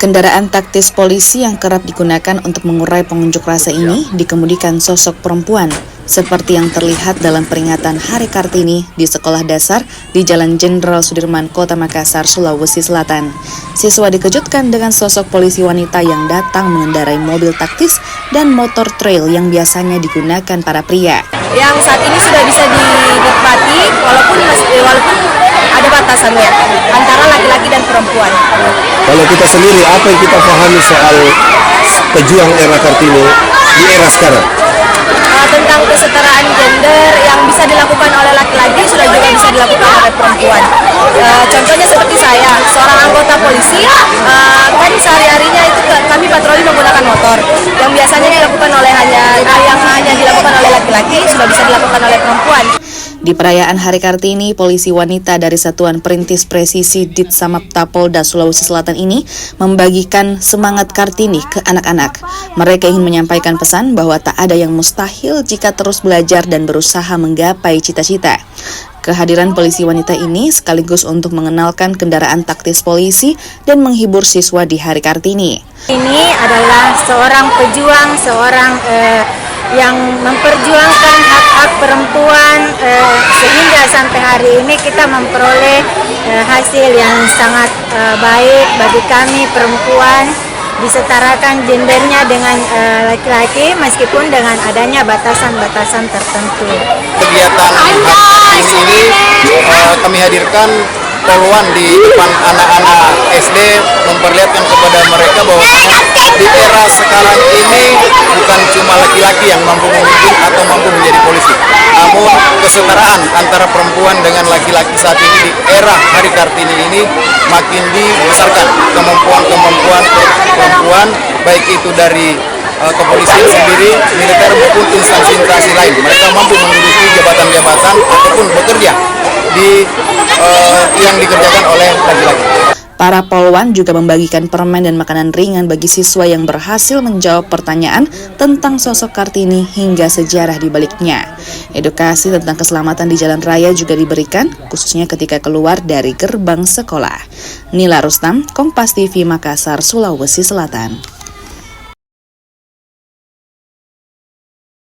Kendaraan taktis polisi yang kerap digunakan untuk mengurai pengunjuk rasa ini dikemudikan sosok perempuan, seperti yang terlihat dalam peringatan Hari Kartini di sekolah dasar di Jalan Jenderal Sudirman, Kota Makassar, Sulawesi Selatan. Siswa dikejutkan dengan sosok polisi wanita yang datang mengendarai mobil taktis dan motor trail yang biasanya digunakan para pria. Yang saat ini sudah bisa dinikmati walaupun ada batasannya antara laki-laki dan perempuan. Kalau kita sendiri, apa yang kita pahami soal pejuang era Kartini di era sekarang? Tentang kesetaraan gender yang bisa dilakukan oleh laki-laki sudah juga bisa dilakukan oleh perempuan. Contohnya seperti saya, seorang anggota polisi, kan sehari-harinya itu kami patroli menggunakan motor. Yang biasanya dilakukan oleh hanya dilakukan oleh laki-laki sudah bisa dilakukan oleh perempuan. Di perayaan Hari Kartini, polisi wanita dari Satuan Perintis Presisi Ditsamapta Polda Sulawesi Selatan ini membagikan semangat Kartini ke anak-anak. Mereka ingin menyampaikan pesan bahwa tak ada yang mustahil jika terus belajar dan berusaha menggapai cita-cita. Kehadiran polisi wanita ini sekaligus untuk mengenalkan kendaraan taktis polisi dan menghibur siswa di Hari Kartini. Ini adalah seorang pejuang, yang memperjuangkan hak-hak perempuan, sehingga sampai hari ini kita memperoleh hasil yang sangat baik bagi kami perempuan, disetarakan gendernya dengan laki-laki meskipun dengan adanya batasan-batasan tertentu. Kegiatan ini kami hadirkan poluan di depan anak-anak SD, memperlihatkan kepada mereka bahwa di era sekarang ini bukan cuma laki-laki yang mampu memimpin atau mampu menjadi polisi, namun kesetaraan antara perempuan dengan laki-laki saat ini di era Hari Kartini ini makin dibesarkan. Kemampuan perempuan baik itu dari kepolisian sendiri, militer maupun instansi-instansi lain, mereka mampu menduduki jabatan-jabatan ataupun bekerja di yang dikerjakan oleh laki-laki. Para polwan juga membagikan permen dan makanan ringan bagi siswa yang berhasil menjawab pertanyaan tentang sosok Kartini hingga sejarah di baliknya. Edukasi tentang keselamatan di jalan raya juga diberikan, khususnya ketika keluar dari gerbang sekolah. Nila Rustam, Kompas TV Makassar, Sulawesi Selatan.